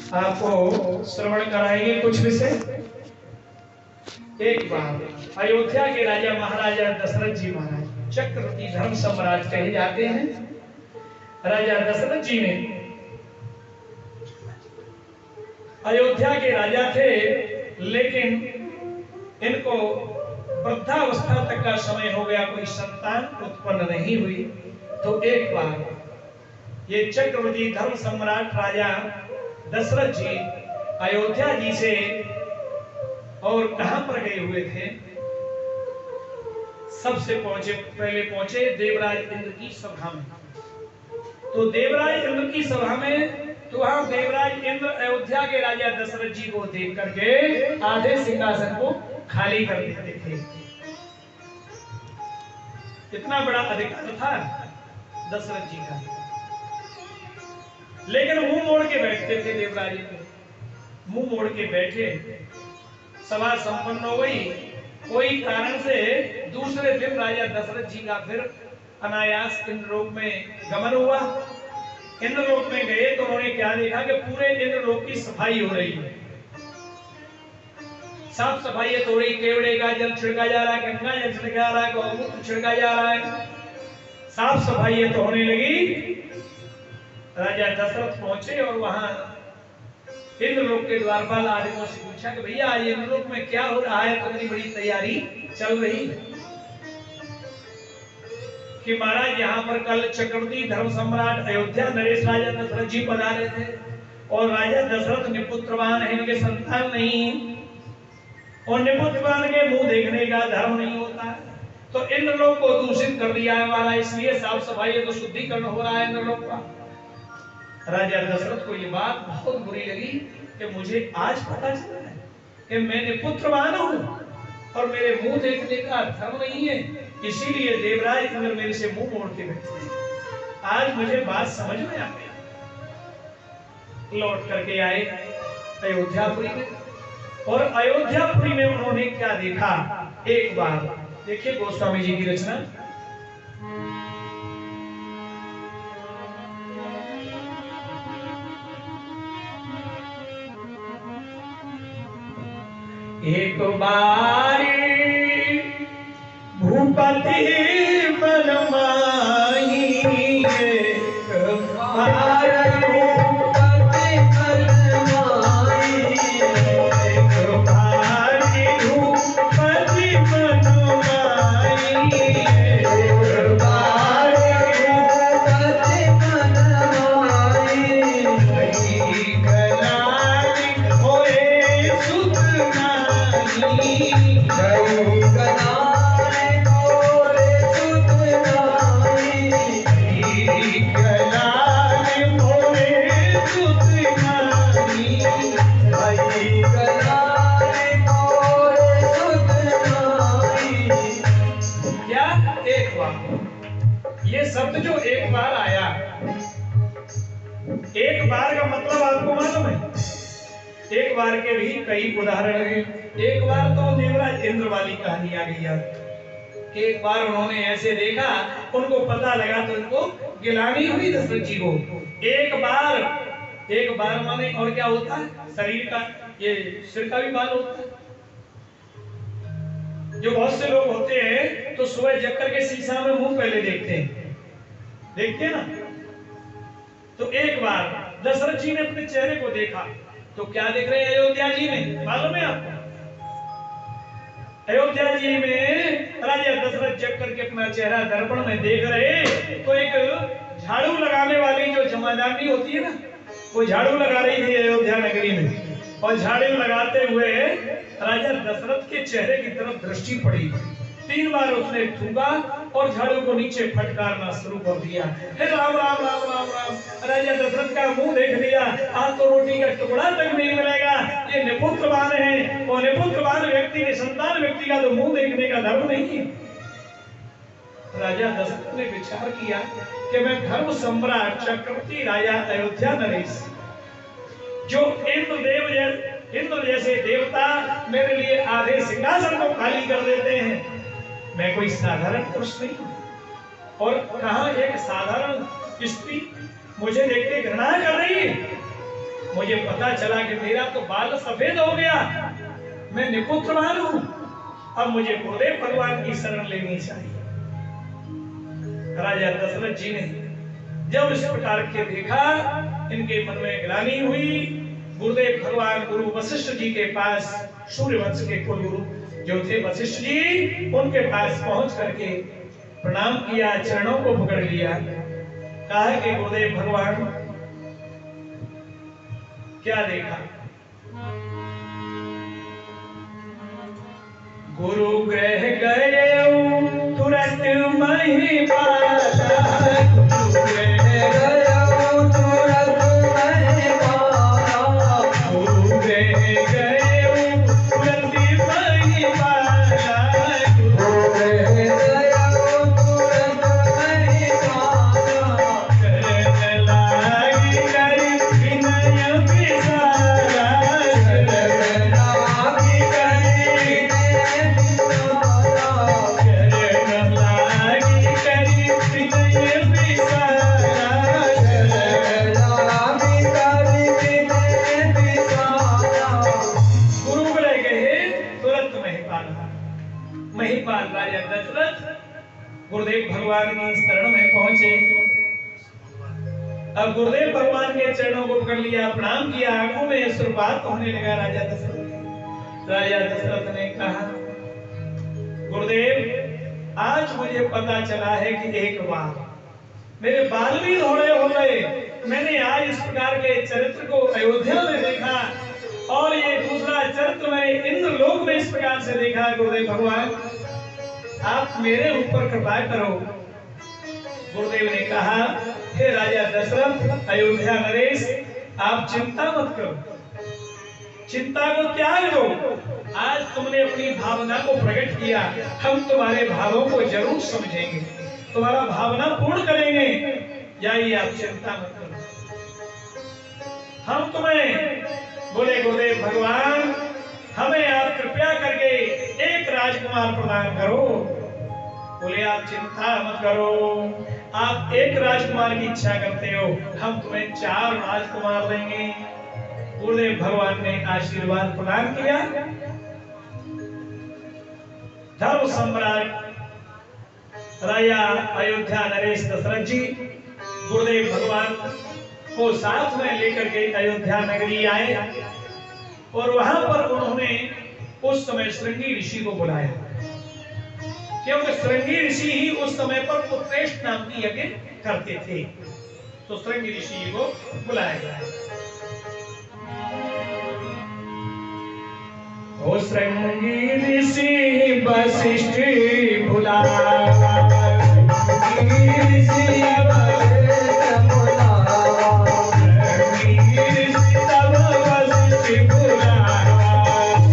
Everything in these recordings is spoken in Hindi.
आपको श्रवण कराएंगे कुछ विषय। एक बार अयोध्या के राजा महाराजा दशरथ जी महाराज चक्रवर्ती धर्म सम्राट कहे जाते हैं। राजा दशरथ जी ने अयोध्या के राजा थे, लेकिन इनको वृद्धावस्था तक का समय हो गया, कोई संतान उत्पन्न नहीं हुई। तो एक बार ये चक्रवर्ती धर्म सम्राट राजा दशरथ जी अयोध्या जी से और कहां पर गए हुए थे, सबसे पहले पहुंचे देवराज इंद्र की सभा में। तो देवराज इंद्र की सभा में, तो वहां देवराज इंद्र अयोध्या के राजा दशरथ जी को देख करके आधे सिंहासन को खाली कर देते थे। इतना बड़ा अधिकार था दशरथ जी का, लेकिन मुंह मोड़ के बैठते थे देवराज इंद्र। मुंह मोड़ के बैठे, सभा संपन्न हो गई। कोई कारण से दूसरे दिन राजा दशरथ जी का फिर अनायास इंद्रलोक में गमन हुआ। इंद्रलोक में गए तो उन्होंने क्या देखा कि पूरे इंद्रलोक की सफाई हो रही है, साफ सफाई हो रही, केवड़े का जल छिड़का जा रहा है, गंगा जल छिड़का जा रहा है, गौमूत्र छिड़का जा रहा है, साफ सफाई तो होने लगी। राजा दशरथ पहुंचे और वहां इंद्रलोक के द्वारपाल आदित्यों से पूछा कि भैया आज इंद्रलोक में क्या हो रहा है, तो इतनी बड़ी तैयारी चल रही है कि महाराज यहाँ पर कल चक्रवर्ती धर्म सम्राट अयोध्या नरेश राजा दशरथ जी पधारे थे और राजा दशरथ निपुत्रवान है, इनके संतान नहीं है और निपुत्रवान के मुंह देखने का धर्म नहीं होता, तो इंद्रलोक को दूषित कर दिया है हमारा, इसलिए साफ सफाई तो शुद्धिकरण हो रहा है इंद्रलोक का। राजा दशरथ को ये बात बहुत बुरी लगी कि मुझे आज पता चला है कि मैं निपुत्रवान हूं और मेरे मुंह देखने का धर्म नहीं है, इसीलिए देवराज इंद्र मेरे से मुंह मोड़ के बैठे। आज मुझे बात समझ में आ गई। लौट करके आए अयोध्यापुरी में, और अयोध्यापुरी में उन्होंने क्या देखा, एक बार देखिए गोस्वामी जी की रचना। एक बारी भूपति बनमाही, एक बार भूपति बनमाही, एक बारी भूपति बनमाही, एक बारी भूपति बनमाही, कहीं कलाली होए सुत नारी, कहीं कलाली होए सुत नारी, कहीं कलाली होए सुत नारी, कहीं कलाली होए सुत नारी। क्या एक बार, ये शब्द जो एक बार आया, एक बार का मतलब आपको मालूम है? एक बार के भी कई उदाहरण हैं। एक बार तो देवराज इंद्र वाली कहानी आ गई। एक बार उन्होंने ऐसे देखा, उनको पता लगा, तो उनको गिलानी हुई दशरथ जी को। एक बार माने और क्या होता है, शरीर का, ये सिर का भी बाल होता है। जो बहुत से लोग होते हैं तो सुबह जग करके शीशा में मुंह पहले देखते हैं ना। तो एक बार दशरथ जी ने अपने चेहरे को देखा, तो क्या देख रहे हैं अयोध्या जी में, मालूम है आपको? अयोध्या जी में राजा दशरथ जग करके अपना चेहरा दर्पण में देख रहे, तो एक झाड़ू लगाने वाली जो जमादारनी होती है ना, वो झाड़ू लगा रही थी अयोध्या नगरी में, और झाड़ू लगाते हुए राजा दशरथ के चेहरे की तरफ दृष्टि पड़ी। 3 बार उसने थूका और झाड़ू को नीचे फटकारना शुरू कर दिया। हे राम राम राम राम राम, राजा दशरथ का मुंह देख लिया, आज तो रोटी का टुकड़ा तक नहीं मिलेगा। ये निपुत्रवान है, और निपुत्रवान व्यक्ति ने, संतान व्यक्ति का तो मुंह देखने का धर्म नहीं है। राजा दशरथ ने विचार किया कि मैं धर्म सम्राट चक्रवर्ती राजा अयोध्या नरेश, जो इंद्र जैसे देवता मेरे लिए आधे सिंहासन को खाली कर देते हैं, मैं कोई साधारण पुरुष नहीं हूं, और कहां एक साधारण स्त्री मुझे देख के घृणा कर रही है। मुझे पता चला कि मेरा तो बाल सफेद हो गया, मैं निपुत्रवान हूं, अब मुझे गुरुदेव भगवान की शरण लेनी चाहिए। राजा दशरथ जी ने जब इस प्रकार के देखा, इनके मन में ग्लानि हुई। गुरुदेव भगवान गुरु वशिष्ठ जी के पास, सूर्यवंश के कुलगुरु जो थे वशिष्ठ जी, उनके पास पहुंच करके प्रणाम किया, चरणों को पकड़ लिया, कहा कि गुरुदेव भगवान क्या देखा? गुरु ग्रह गए तुरंत मही पाला, गुरु ग्रह गए तुरंत मही पाला, गुरु ग्रह गए तुरंत मही पाला, गुरु ग्रह गए तुरंत मही पाला, करन लागी करी विनय विसारा, करन लागी करी महिपाल राजा दशरथ गुरुदेव भगवान की शरण में पहुंचे। अब गुरुदेव भगवान के चरणों को पकड़ लिया, प्रणाम किया, आंखों में अश्रुपात होने लगा राजा दशरथ। राजा दशरथ ने कहा, गुरुदेव आज मुझे पता चला है कि एक बार मेरे बाल भी थोड़े हो गए, मैंने आज इस प्रकार के चरित्र को अयोध्या में देखा, और ये दूसरा चरित्र में इंद्रलोक में इस प्रकार से देखा। गुरुदेव भगवान आप मेरे ऊपर कृपा करो। गुरुदेव ने कहा, हे राजा दशरथ, अयोध्या नरेश, आप चिंता मत करो, चिंता को त्याग दो। आज तुमने अपनी भावना को प्रकट किया, हम तुम्हारे भावों को जरूर समझेंगे, तुम्हारा भावना पूर्ण करेंगे। जाइए, आप चिंता मत करो, हम तुम्हें बोले गुरुदेव भगवान, हमें आप कृपया करके एक राजकुमार प्रदान करो। बोले आप चिंता मत करो, आप एक राजकुमार की इच्छा करते हो, हम तुम्हें 4 राजकुमार देंगे। गुरुदेव भगवान ने आशीर्वाद प्रदान किया। धर्म सम्राट राजा अयोध्या नरेश दशरथ जी गुरुदेव भगवान को साथ में लेकर के अयोध्या नगरी आए, और वहां पर उन्होंने उस समय श्रृंगी ऋषि को बुलाया, क्योंकि श्रृंगी ऋषि ही उस समय पर पुत्रेष्ठ नाम की यज्ञ करते थे। तो श्रृंगी ऋषि को बुलाया गया। ओ श्रृंगी ऋषि वशिष्ठ बुलाया, श्रृंगी ऋषि वशिष्ठ बुलाया, श्रृंगी ऋषि तब वशिष्ठ बुलाया,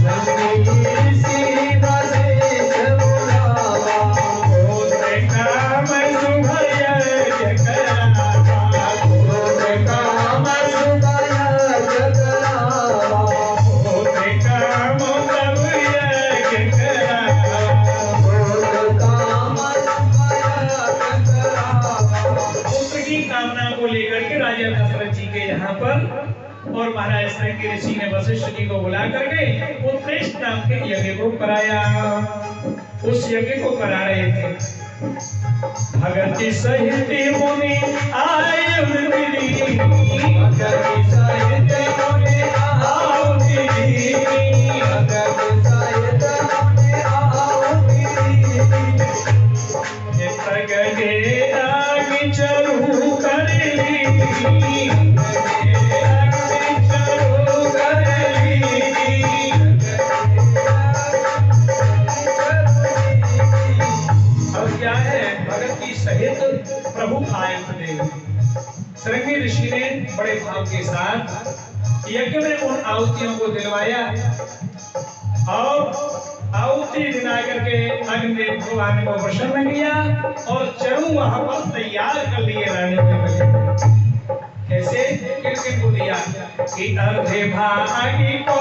श्रृंगी ऋषि वशिष्ठ बुलाया, होते काम शुभ यज्ञ करावा, होते काम शुभ यज्ञ करावा, होते काम तब यज्ञ करावा, होते काम शुभ यज्ञ करावा। पुत्र की कामना को लेकर के राजा दशरथ जी के यहाँ पर और महाराज श्रृंगी ऋषि ने वशिष्ठ जी को बुला करके पुत्रेष्ठ नाम के यज्ञ को कराया। उस यज्ञ को करा रहे थे। भगति सहित मुनि आए मिली, भगति सहित मुनि आओ मिली, भगति सहित मुनि आओ मिली, गए आगे चलू कर ली, प्रभु आए थे। श्रृंगी ऋषि ने बड़े भाव के साथ यज्ञ में उन आहुतियों को दिलवाया, और आहुति दिला करके अग्निदेव भगवान को प्रसन्न किया, और चरु वहां पर तैयार कर लिए रानी के लिए। कैसे? किन को दिया कि अर्धे भागी को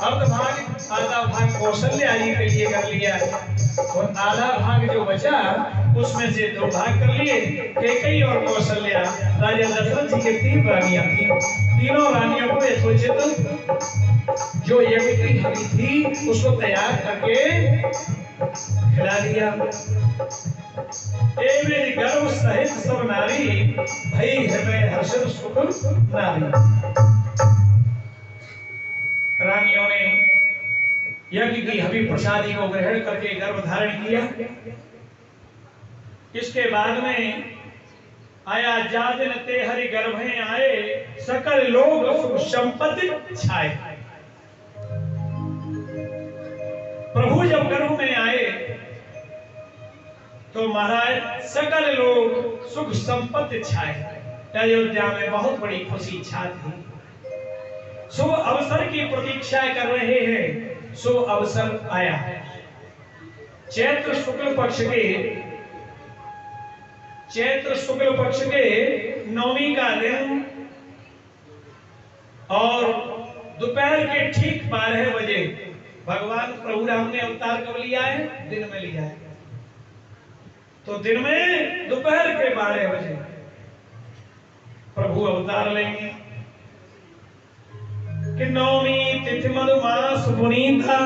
भाग आधा भाग कौशल्या जी के लिए कर लिया और आधा भाग जो बचा उसमें से 2 भाग कर लिए। कैकेयी और कौशल्या राजा दशरथ जी के 3 रानियां थी। तीनों रानियों को यथोचित जो यज्ञ की हड्डी थी उसको तैयार करके खिला दिया। मेरी गर्भ सहित सब नारी भई हृदय हर्षित सुख नारी। रानियों ने यज्ञ की हबी प्रसादी को ग्रहण करके गर्भ धारण किया। इसके बाद में आया जा दिन ते हरि गर्भे आए सकल लोग सुख संपत्ति छाए। प्रभु जब गर्भ में आए तो महाराज सकल लोग सुख संपत्ति छाए। अयोध्या में बहुत बड़ी खुशी छा थी। शुभ अवसर की प्रतीक्षा कर रहे हैं। शुभ अवसर आया। चैत्र शुक्ल पक्ष के नवमी का दिन और दोपहर के ठीक 12 बजे भगवान प्रभु राम ने अवतार कब लिया है? दिन में लिया है। तो दिन में दोपहर के 12 बजे प्रभु अवतार लेंगे कि नवमी तिथि मधुमास पुनीता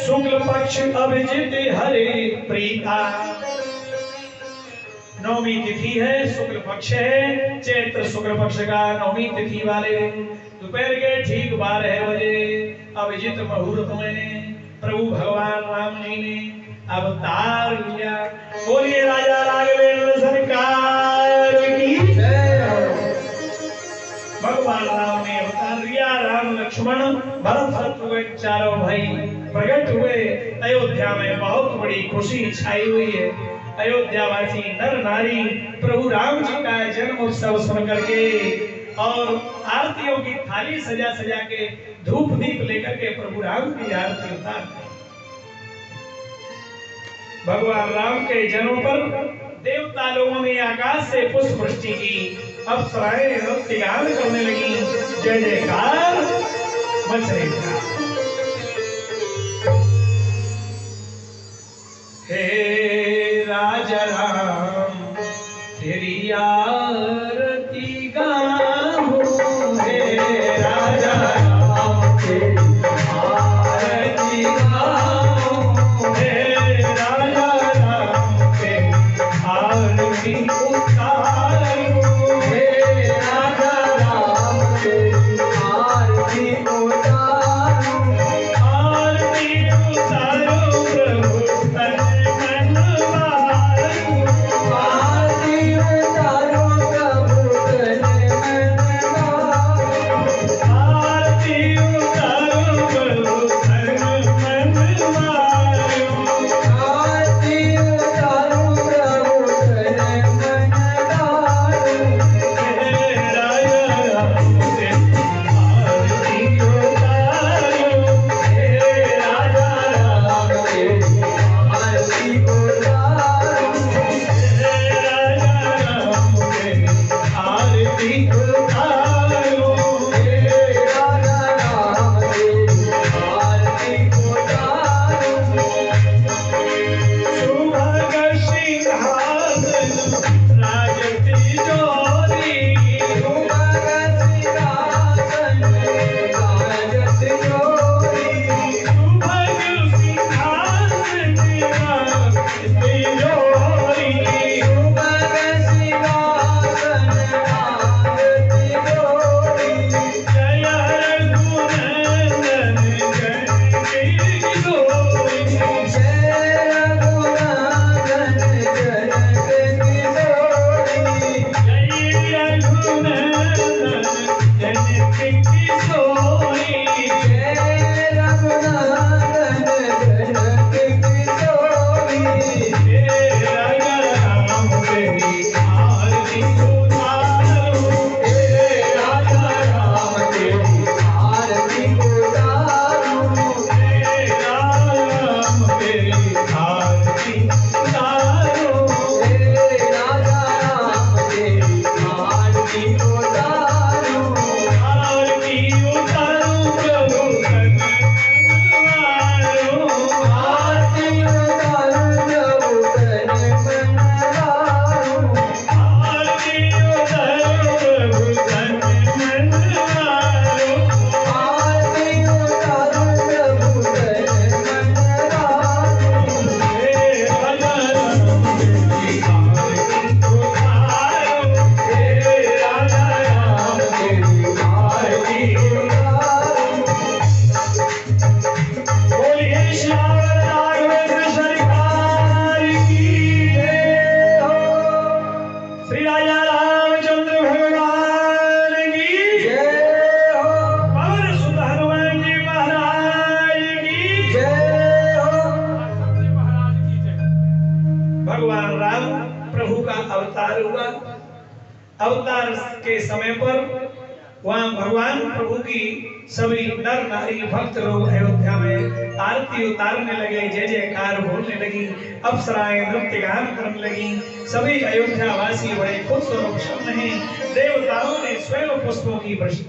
शुक्ल पक्ष अभिजित हरे प्रीता। नवमी तिथि है, शुक्ल पक्ष है, चैत्र शुक्ल पक्ष का नवमी तिथि वाले दोपहर के ठीक 12 बजे अभिजित मुहूर्त में प्रभु भगवान राम जी ने अवतार लिया। बोलिए राजा राघवेंद्र सरकार की जय। भगवान राम ने अवतार लिया। राम लक्ष्मण भरत शत्रुघ्न चारों भाई प्रकट हुए। अयोध्या में बहुत बड़ी खुशी छाई हुई है। अयोध्यावासी नर नारी प्रभु राम जी का जन्म उत्सव सुन करके और आरतियों की थाली सजा सजा के धूप दीप लेकर के प्रभु राम की आरती उतार। भगवान राम के जन्म पर देवता लोगों ने आकाश से पुष्प वृष्टि की। अप्सराएं नृत्य गान करने लगी। जय जयकार मच रही था। हे राजा राम तेरी आरती गाऊं। हे राजा राम तेरी आरती गाऊं। हे राजा राम तेरी आरती उतारूं। हे राजा राम तेरी आरती उतारूं। अवतार के समय पर वहां भगवान प्रभु की सभी नर नारी भक्त लोग अयोध्या में आरती उतारने लगे, जय जयकार बोलने लगी, अप्सराएं नृत्य गान करने लगी। सभी अयोध्या वासी बड़े खुश और प्रसन्न हैं। देवताओं ने स्वयं पुष्पों की पुष्प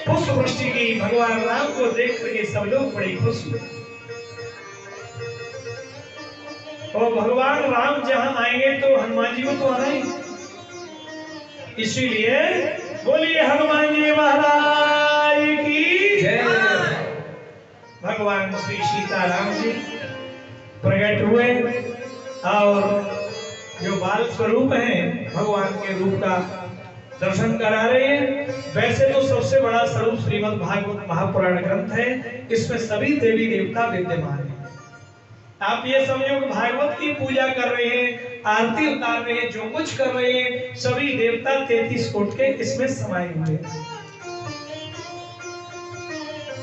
वृष्टि की। भगवान राम को देख करके सब लोग बड़े खुश हुए। और भगवान राम जहां आएंगे तो हनुमान जी को तो आना ही, इसीलिए बोलिए हनुमान जी महाराज की जय। भगवान श्री सीताराम जी प्रकट हुए और जो बाल स्वरूप हैं भगवान के रूप का दर्शन करा रहे हैं। वैसे तो सबसे बड़ा स्वरूप श्रीमद् भागवत महापुराण ग्रंथ है, इसमें सभी देवी देवता विद्यमान हैं। आप ये समझो कि भागवत की पूजा कर रहे हैं, आरती उतार रहे हैं, जो कुछ कर रहे हैं सभी देवता 33 कोट के इसमें समाये हुए हैं।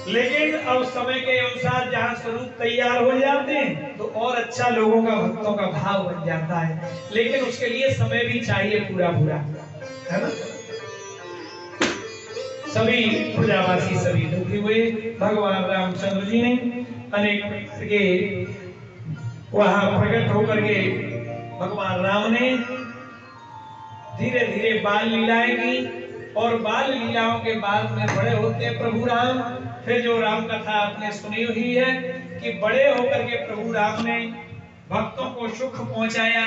लेकिन अब समय के अनुसार जहाँ स्वरूप तैयार हो जाते हैं तो और अच्छा लोगों का भक्तों का भाव बन जाता है, लेकिन उसके लिए समय भी चाहिए पूरा है ना। सभी प्रजावासी सभी दुखी हुए। भगवान रामचंद्र जी ने अनेक प्रकार के वहां प्रकट होकर के भगवान राम ने धीरे धीरे बाल लीलाएं की और बाल लीलाओं के बाद में बड़े होते प्रभु राम। फिर जो राम कथा आपने सुनी हुई है कि बड़े होकर के प्रभु राम ने भक्तों को सुख पहुंचाया।